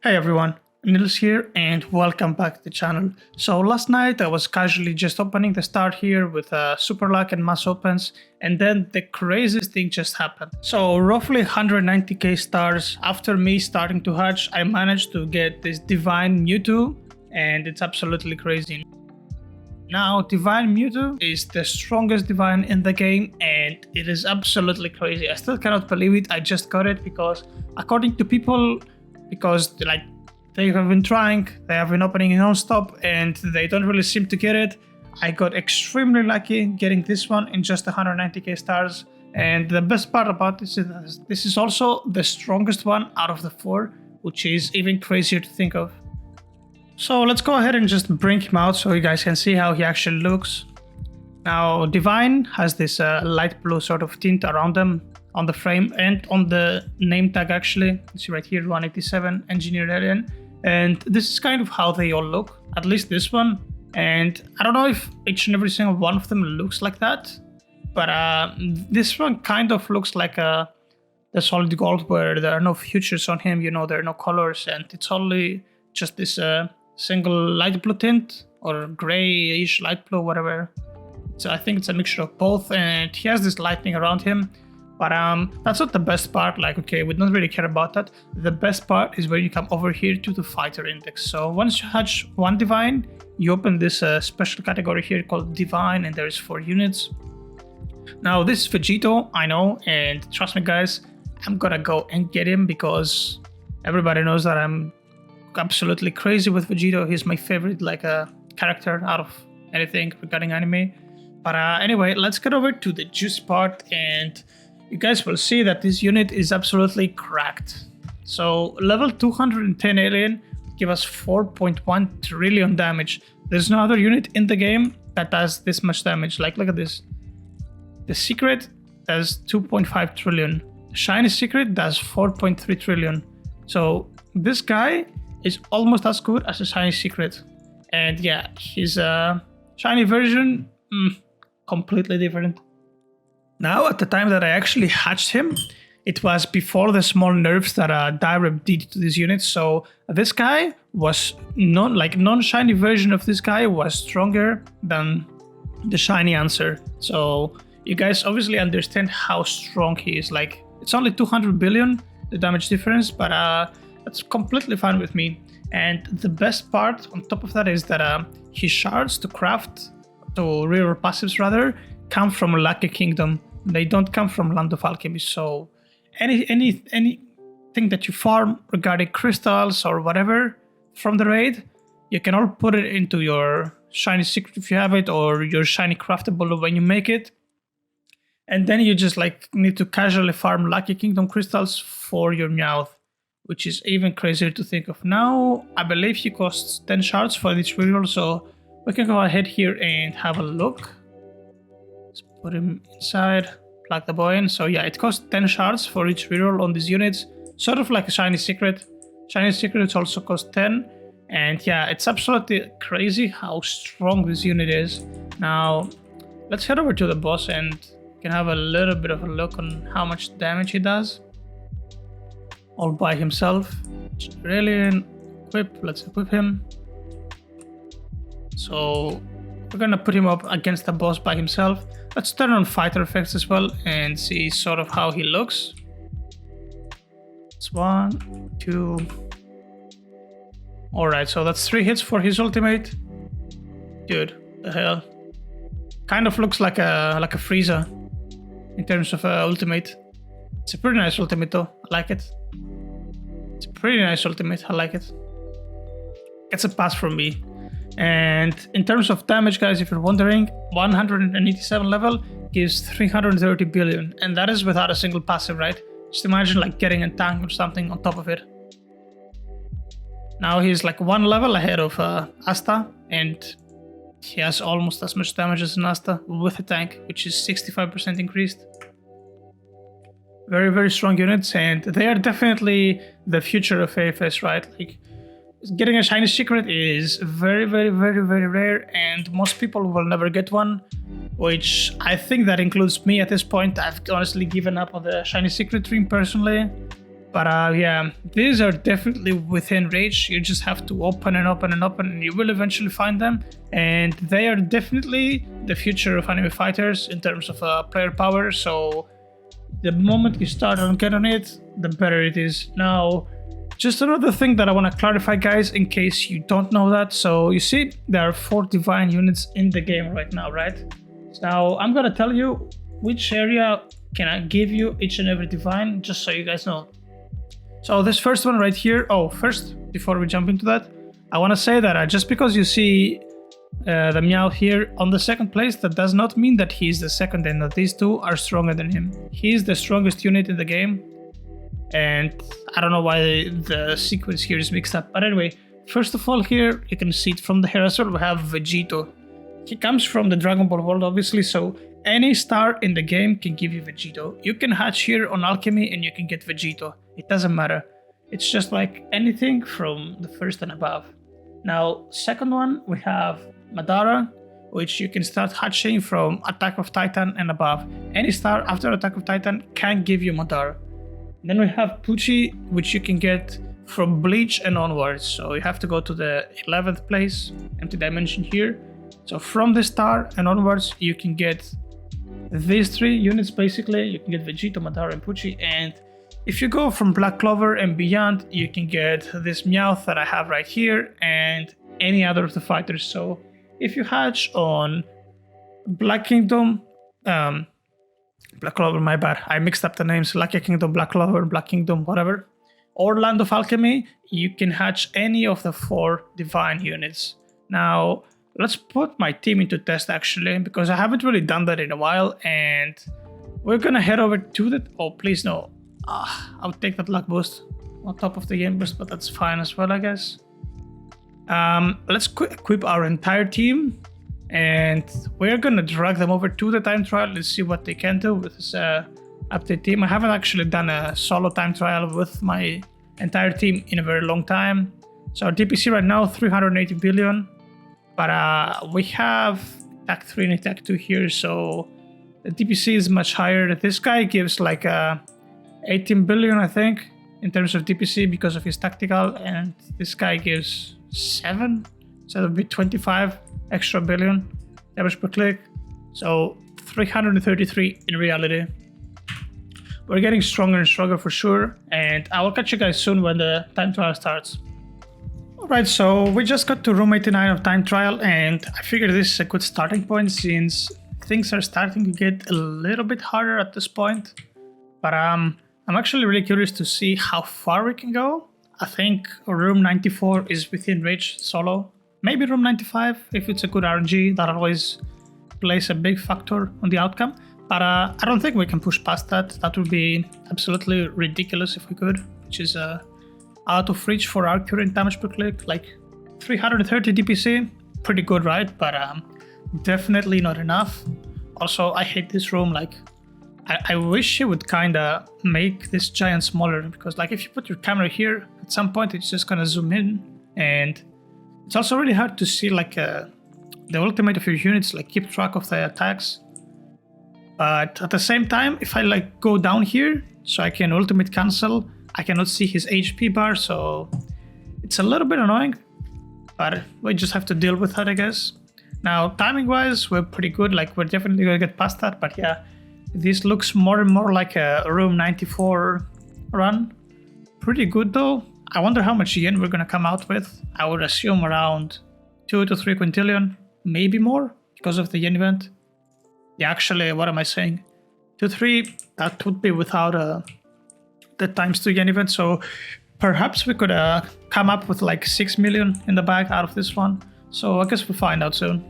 Hey everyone, Nils here and welcome back to the channel. So last night I was casually just opening the start here with super luck and mass opens, and then the craziest thing just happened. So roughly 190k stars after me starting to hatch, I managed to get this divine Mewtwo, and it's absolutely crazy. Now divine Mewtwo is the strongest divine in the game and it is absolutely crazy. I still cannot believe it. I just got it because according to people, because they have been trying, they have been opening non-stop and they don't really seem to get it. I got extremely lucky getting this one in just 190k stars, and the best part about this is this is also the strongest one out of the four, which is even crazier to think of. So let's go ahead and just bring him out so you guys can see how he actually looks. Now divine has this light blue sort of tint around them on the frame and on the name tag actually. You see right here 187 engineered alien, and this is kind of how they all look, at least this one. And I don't know if each and every single one of them looks like that, but this one kind of looks like the solid gold where there are no features on him, you know, there are no colors and it's only just this single light blue tint or grayish light blue, whatever. So I think it's a mixture of both, and he has this lightning around him. But that's not the best part. Like, okay, we don't really care about that. The best part is where you come over here to the fighter index. So once you hatch one divine, you open this special category here called divine, and there's 4 units. Now this is Vegito, I know, and trust me guys, I'm gonna go and get him because everybody knows that I'm absolutely crazy with Vegito. He's my favorite character out of anything regarding anime. But anyway, let's get over to the juice part, and you guys will see that this unit is absolutely cracked. So level 210 alien give us 4.1 trillion damage. There's no other unit in the game that does this much damage. Like, look at this. The secret does 2.5 trillion. The shiny secret does 4.3 trillion. So this guy is almost as good as a shiny secret. And yeah, his shiny version, completely different. Now, at the time that I actually hatched him, it was before the small nerfs that Direp did to this unit. So this guy was non-shiny version of this guy was stronger than the shiny answer. So you guys obviously understand how strong he is. Like, it's only 200 billion, the damage difference, but that's completely fine with me. And the best part on top of that is that his shards to craft, to reroll passives rather, come from Lucky Kingdom. They don't come from Land of Alchemy. So anything that you farm regarding crystals or whatever from the raid, you can all put it into your shiny secret if you have it, or your shiny craftable when you make it. And then you just need to casually farm Lucky Kingdom crystals for your Meowth, which is even crazier to think of. Now I believe he costs 10 shards for each reroll, so we can go ahead here and have a look. Let's put him inside, plug the boy in. So yeah, it costs 10 shards for each reroll on these units, sort of like a shiny secret. Shiny secrets also cost 10, and yeah, it's absolutely crazy how strong this unit is. Now let's head over to the boss and you can have a little bit of a look on how much damage he does all by himself. Really equip, let's equip him. So we're gonna put him up against the boss by himself. Let's turn on fighter effects as well and see sort of how he looks. It's 1, 2. Alright, so that's 3 hits for his ultimate. Dude, the hell. Kind of looks like a Frieza in terms of ultimate. It's a pretty nice ultimate though, I like it. It's a pretty nice ultimate, I like it. It's a pass from me. And in terms of damage, guys, if you're wondering, 187 level gives 330 billion, and that is without a single passive, right? Just imagine getting a tank or something on top of it. Now he's 1 level ahead of Asta, and he has almost as much damage as an Asta with a tank, which is 65% increased. Very, very strong units, and they are definitely the future of AFS, right? Getting a shiny secret is very, very, very, very rare, and most people will never get one, which I think that includes me at this point. I've honestly given up on the shiny secret dream personally, But yeah, these are definitely within reach. You just have to open and open and open, and you will eventually find them. And they are definitely the future of anime fighters in terms of player power. So the moment you start on getting it, the better it is. Now, just another thing that I want to clarify, guys, in case you don't know that. So you see, there are 4 divine units in the game right now, right? Now I'm gonna tell you which area can I give you each and every divine, just so you guys know. So this first one right here. Oh, first, before we jump into that, I want to say that just because you see the Meow here on the second place, that does not mean that he's the second and that these two are stronger than him. He's the strongest unit in the game, and I don't know why the sequence here is mixed up. But anyway, first of all, here you can see it from the hair as well. We have Vegito. He comes from the Dragon Ball world, obviously, so any star in the game can give you Vegito. You can hatch here on Alchemy and you can get Vegito. It doesn't matter. It's just like anything from the first and above. Now, second one, we have Madara, which you can start hatching from Attack of Titan and above. Any star after Attack of Titan can give you Madara. Then we have Pucci, which you can get from Bleach and onwards. So you have to go to the 11th place, empty dimension here. So from the star and onwards, you can get these 3 units basically. You can get Vegito, Madara, and Pucci. And if you go from Black Clover and beyond, you can get this Meowth that I have right here and any other of the fighters. So if you hatch on Black Kingdom, Black Clover, my bad, I mixed up the names, Lucky Kingdom, Black Clover, Black Kingdom, whatever, or Land of Alchemy, you can hatch any of the 4 divine units. Now, let's put my team into test actually, because I haven't really done that in a while, and we're gonna head over to the... Oh, please no. I'll take that luck boost on top of the game boost, but that's fine as well, I guess. Let's equip our entire team, and we're gonna drag them over to the time trial. Let's see what they can do with this update team. I haven't actually done a solo time trial with my entire team in a very long time. So our DPC right now, 380 billion. But we have Attack 3 and Attack 2 here, so the DPC is much higher. This guy gives like 18 billion, I think, in terms of DPC because of his tactical, and this guy gives 7, so that would be 25 extra billion damage per click. So 333 in reality. We're getting stronger and stronger for sure, and I will catch you guys soon when the time trial starts. Alright, so we just got to room 89 of time trial, and I figured this is a good starting point since things are starting to get a little bit harder at this point. But I'm actually really curious to see how far we can go. I think room 94 is within reach solo. Maybe room 95 if it's a good RNG. That always plays a big factor on the outcome. But I don't think we can push past that. That would be absolutely ridiculous if we could, which is out of reach for our current damage per click. Like 330 DPC, pretty good, right? But definitely not enough. Also, I hate this room. Like, I wish it would kind of make this giant smaller, because like if you put your camera here, at some point it's just gonna zoom in, and it's also really hard to see like the ultimate of your units, like keep track of the attacks. But at the same time, if I like go down here so I can ultimate cancel, I cannot see his HP bar, so it's a little bit annoying, but we just have to deal with that, I guess. Now, timing wise, we're pretty good. Like, we're definitely gonna get past that, but yeah, this looks more and more like a room 94 run. Pretty good though. I wonder how much yen we're gonna come out with. I would assume around 2 to 3 quintillion, maybe more, because of the yen event. Yeah, actually, what am I saying? 2, 3, that would be without the ×2 yen event, so perhaps we could come up with like 6 million in the bag out of this one. So I guess we'll find out soon.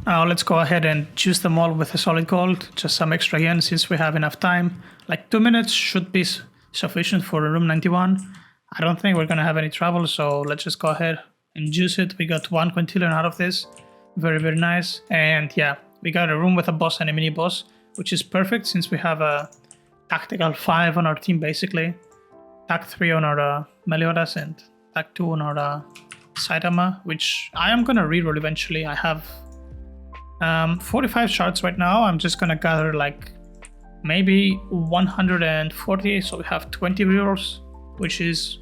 Now let's go ahead and choose them all with a solid gold, just some extra yen since we have enough time. Like 2 minutes should be sufficient for room 91. I don't think we're gonna have any trouble, so let's just go ahead and juice it. We got 1 quintillion out of this. Very, very nice. And yeah, we got a room with a boss and a mini boss, which is perfect since we have a tactical 5 on our team basically. Tac 3 on our Meliodas and Tac 2 on our Saitama, which I am gonna reroll eventually. I have 45 shards right now. I'm just gonna gather like maybe 140, so we have 20 rerolls, which is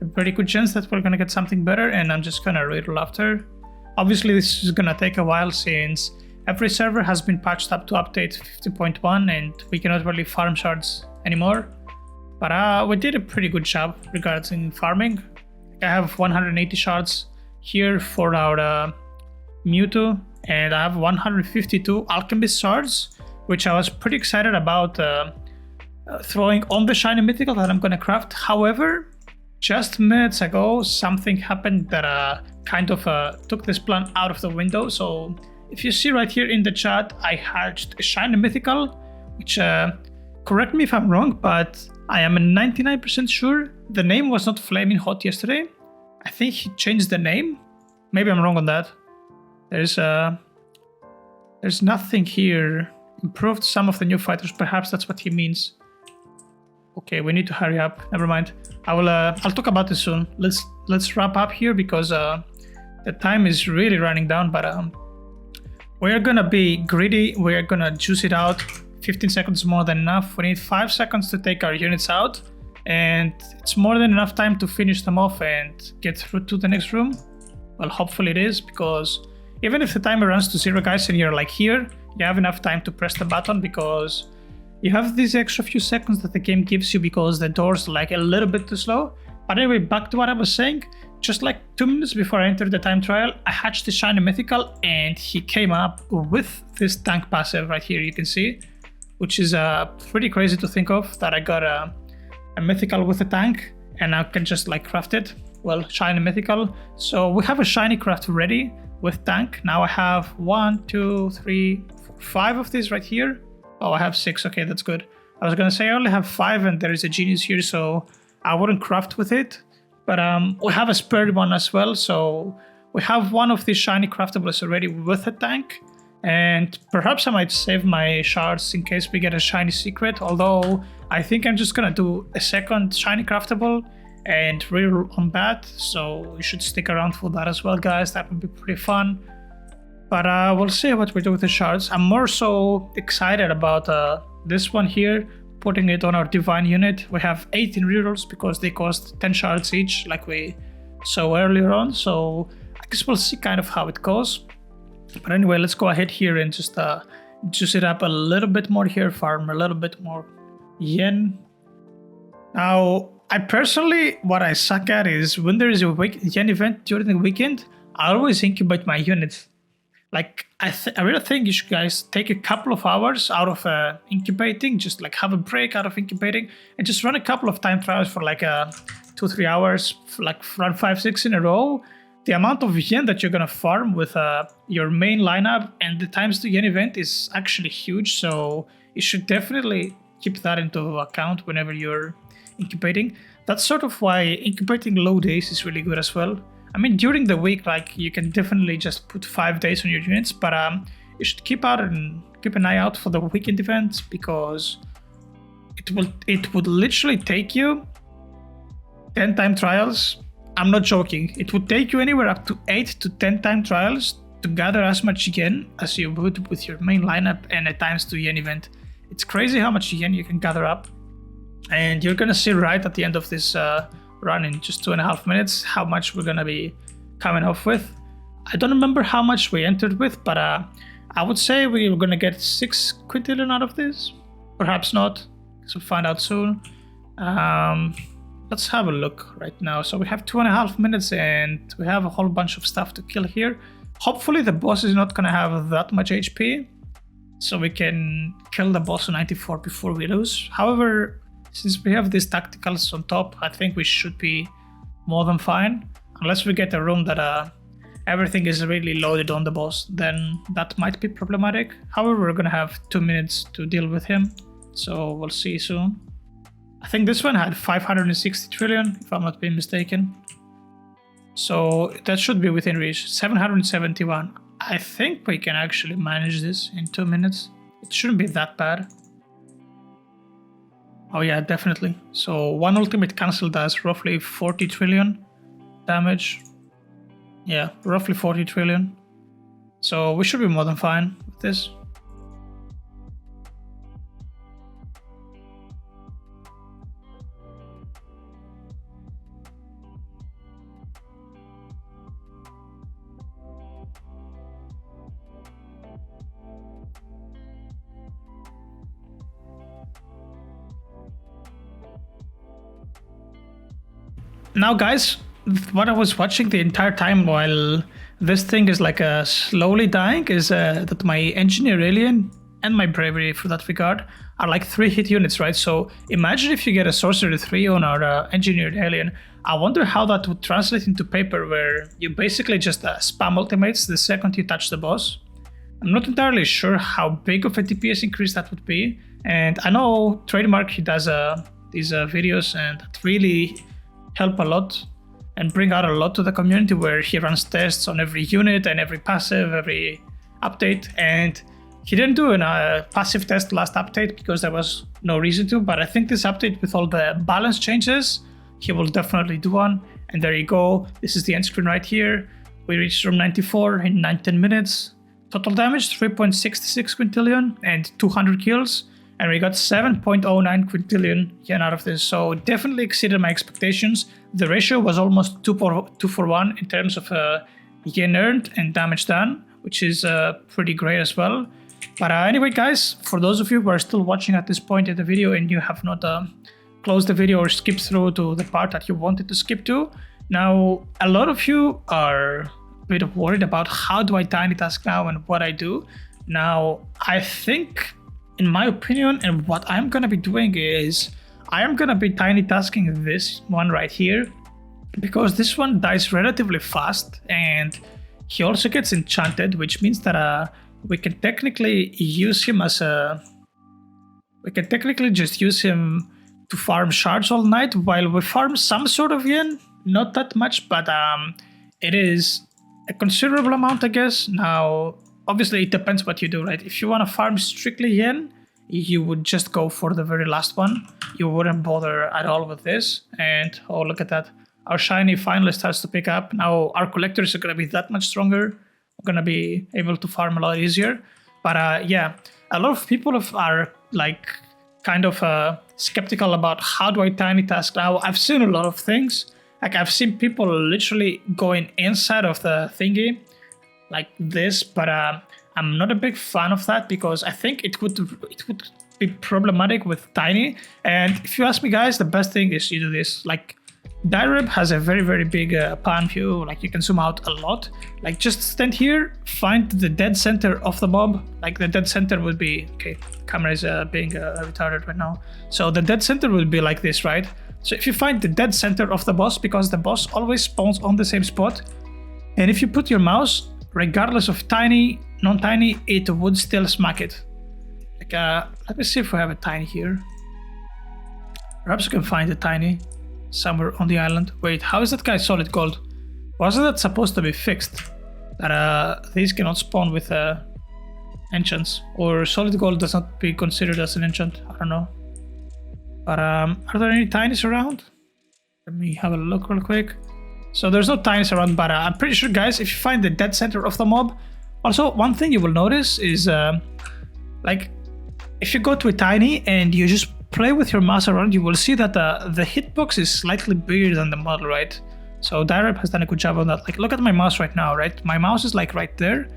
a pretty good chance that we're gonna get something better, and I'm just gonna reroll after. Obviously this is gonna take a while since every server has been patched up to update 50.1 and we cannot really farm shards anymore. But we did a pretty good job regarding farming. I have 180 shards here for our Mewtwo, and I have 152 alchemist shards, which I was pretty excited about throwing on the shiny mythical that I'm gonna craft. However, just minutes ago something happened that kind of took this plan out of the window. So if you see right here in the chat, I hatched a shiny mythical, which correct me if I'm wrong, but I am 99% sure the name was not Flaming Hot yesterday. I think he changed the name. Maybe I'm wrong on that. There's nothing here. Improved some of the new fighters. Perhaps that's what he means. Okay, we need to hurry up. Never mind. I'll talk about this soon. Let's wrap up here because the time is really running down. But we're gonna be greedy. We're gonna juice it out. 15 seconds more than enough. We need 5 seconds to take our units out, and it's more than enough time to finish them off and get through to the next room. Well, hopefully it is, because even if the timer runs to 0, guys, and you're like here, you have enough time to press the button, because you have these extra few seconds that the game gives you because the door's like a little bit too slow. But anyway, back to what I was saying. Just like 2 minutes before I entered the time trial, I hatched the shiny mythical, and he came up with this tank passive right here, you can see, which is pretty crazy to think of, that I got a mythical with a tank and I can just like craft it. Well, shiny mythical. So we have a shiny craft ready with tank. Now I have 1, 2, 3, 4, 5 of these right here. Oh, I have 6. Okay, that's good. I was gonna say I only have 5 and there is a genius here, so I wouldn't craft with it. But we have a spare one as well, so we have one of these shiny craftables already with a tank. And perhaps I might save my shards in case we get a shiny secret, although I think I'm just gonna do a second shiny craftable and reroll on that, so you should stick around for that as well, guys. That would be pretty fun. But we'll see what we do with the shards. I'm more so excited about this one here, putting it on our divine unit. We have 18 rerolls because they cost 10 shards each, like we saw earlier on, so I guess we'll see kind of how it goes. But anyway, let's go ahead here and just juice it up a little bit more here, farm a little bit more yen. Now, I personally, what I suck at is when there is a yen event during the weekend, I always incubate my units. Like, I really think you should guys take a couple of hours out of incubating, just like have a break out of incubating and just run a couple of time trials for like 2-3 hours, like run 5-6 in a row. The amount of yen that you're gonna farm with your main lineup and the times the yen event is actually huge, so you should definitely keep that into account whenever you're incubating. That's sort of why incubating low days is really good as well. I mean, during the week, like, you can definitely just put 5 days on your units, but you should keep an eye out for the weekend events, because it would literally take you 10 time trials. I'm not joking. It would take you anywhere up to 8 to 10 time trials to gather as much yen as you would with your main lineup and a ×2 yen event. It's crazy how much yen you can gather up. And you're gonna see right at the end of this run in just 2.5 minutes how much we're gonna be coming off with. I don't remember how much we entered with, but I would say we were gonna get 6 quintillion out of this. Perhaps not, so we'll find out soon. Let's have a look right now. So we have 2.5 minutes and we have a whole bunch of stuff to kill here. Hopefully the boss is not gonna have that much HP, so we can kill the boss on 94 before we lose. However, since we have these tacticals on top, I think we should be more than fine. Unless we get a room that everything is really loaded on the boss, then that might be problematic. However, we're gonna have 2 minutes to deal with him, so we'll see soon. I think this one had 560 trillion, if I'm not being mistaken. So that should be within reach. 771. I think we can actually manage this in 2 minutes. It shouldn't be that bad. Oh yeah, definitely. So one ultimate cancel does roughly 40 trillion damage. Yeah, roughly 40 trillion. So we should be more than fine with this. Now guys, what I was watching the entire time while this thing is like slowly dying is that my engineer alien and my bravery for that regard are like 3 hit units, right? So imagine if you get a sorcery 3 on our engineered alien. I wonder how that would translate into paper, where you basically just spam ultimates the second you touch the boss. I'm not entirely sure how big of a DPS increase that would be, and I know Trademark, he does these videos, and that really help a lot and bring out a lot to the community, where he runs tests on every unit and every passive, every update. And he didn't do a passive test last update because there was no reason to, but I think this update with all the balance changes, he will definitely do one. And there you go, this is the end screen right here. We reached room 94 in 9-10 minutes. Total damage 3.66 quintillion and 200 kills. And we got 7.09 quintillion yen out of this, so definitely exceeded my expectations. The ratio was almost 2 for 1 in terms of yen earned and damage done, which is pretty great as well. But anyway guys, for those of you who are still watching at this point in the video and you have not closed the video or skipped through to the part that you wanted to skip to, now a lot of you are a bit worried about how do I tiny task now and what I do. Now I think, in my opinion, and what I'm gonna be doing is I am gonna be tiny tasking this one right here, because this one dies relatively fast and he also gets enchanted, which means that we can technically use him as we can technically just use him to farm shards all night while we farm some sort of yen. Not that much, but it is a considerable amount, I guess. Now obviously it depends what you do, right? If you want to farm strictly yen, you would just go for the very last one. You wouldn't bother at all with this. And oh, look at that. Our shiny finally starts to pick up. Now our collectors are going to be that much stronger. We're going to be able to farm a lot easier. But yeah, a lot of people are like kind of skeptical about how do I tiny task now. I've seen a lot of things. Like I've seen people literally going inside of the thingy like this, but I'm not a big fan of that because I think it would be problematic with tiny. And if you ask me guys, the best thing is you do this. Like Direb has a very big pan view, like you can zoom out a lot. Like just stand here, find the dead center of the mob. Like the dead center would be, okay, camera is being retarded right now. So the dead center would be like this, right? So if you find the dead center of the boss, because the boss always spawns on the same spot, and if you put your mouse, regardless of tiny, non-tiny, it would still smack it. Like, let me see if we have a tiny here. Perhaps we can find a tiny somewhere on the island. Wait, how is that guy solid gold? Wasn't that supposed to be fixed? That these cannot spawn with enchants, or solid gold does not be considered as an enchant. I don't know. But are there any tinies around? Let me have a look real quick. So there's no tinies around, but I'm pretty sure, guys, if you find the dead center of the mob. Also, one thing you will notice is like if you go to a tiny and you just play with your mouse around, you will see that the hitbox is slightly bigger than the model, right? So Direb has done a good job on that. Like, look at my mouse right now, right? My mouse is like right there,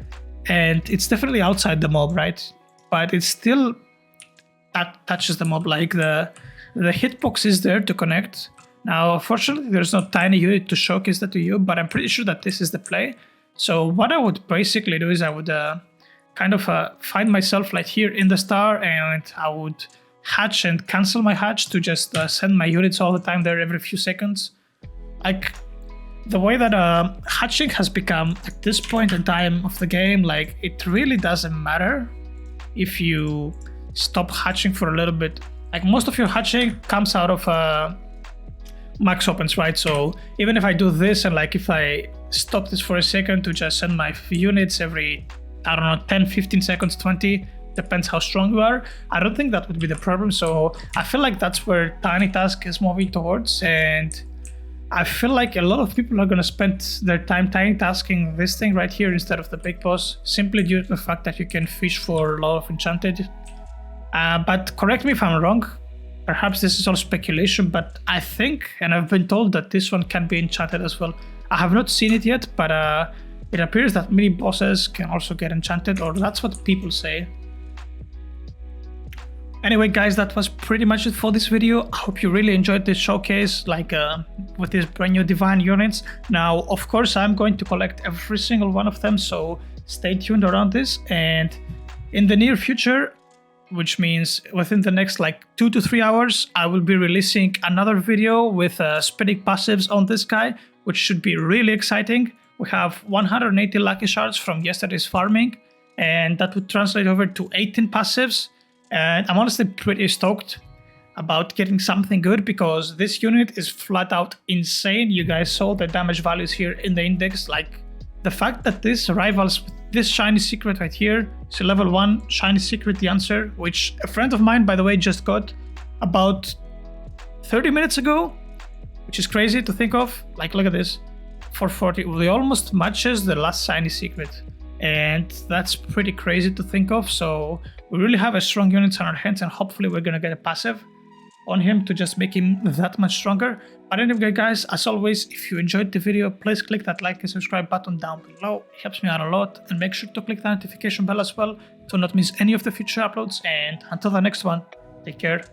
and it's definitely outside the mob, right? But it still touches the mob. Like the hitbox is there to connect. Now, unfortunately, there's no tiny unit to showcase that to you, but I'm pretty sure that this is the play. So what I would basically do is I would kind of find myself like here in the star, and I would hatch and cancel my hatch to just send my units all the time there every few seconds. Like the way that hatching has become at this point in time of the game, like it really doesn't matter if you stop hatching for a little bit. Like most of your hatching comes out of max opens, right? So even if I do this and like if I stop this for a second to just send my units every, I don't know, 10, 15 seconds, 20, depends how strong you are, I don't think that would be the problem. So I feel like that's where Tiny Task is moving towards, and I feel like a lot of people are going to spend their time tiny tasking this thing right here instead of the big boss, simply due to the fact that you can fish for a lot of enchanted. But correct me if I'm wrong, perhaps this is all speculation, but I think, and I've been told that this one can be enchanted as well. I have not seen it yet, but it appears that mini bosses can also get enchanted, or that's what people say. Anyway guys, that was pretty much it for this video. I hope you really enjoyed this showcase, like with these brand new divine units. Now of course I'm going to collect every single one of them, so stay tuned around this, and in the near future, which means within the next like 2 to 3 hours, I will be releasing another video with spinning passives on this guy, which should be really exciting. We have 180 lucky shards from yesterday's farming, and that would translate over to 18 passives. And I'm honestly pretty stoked about getting something good, because this unit is flat out insane. You guys saw the damage values here in the index. Like the fact that this rivals with this shiny secret right here, so level 1 shiny secret, the answer, which a friend of mine, by the way, just got about 30 minutes ago, which is crazy to think of. Like look at this, 440, it almost matches the last shiny secret, and that's pretty crazy to think of. So we really have a strong unit on our hands, and hopefully we're gonna get a passive on him to just make him that much stronger. But anyway guys, as always, if you enjoyed the video, please click that like and subscribe button down below. It helps me out a lot, and make sure to click the notification bell as well to not miss any of the future uploads. And until the next one, take care.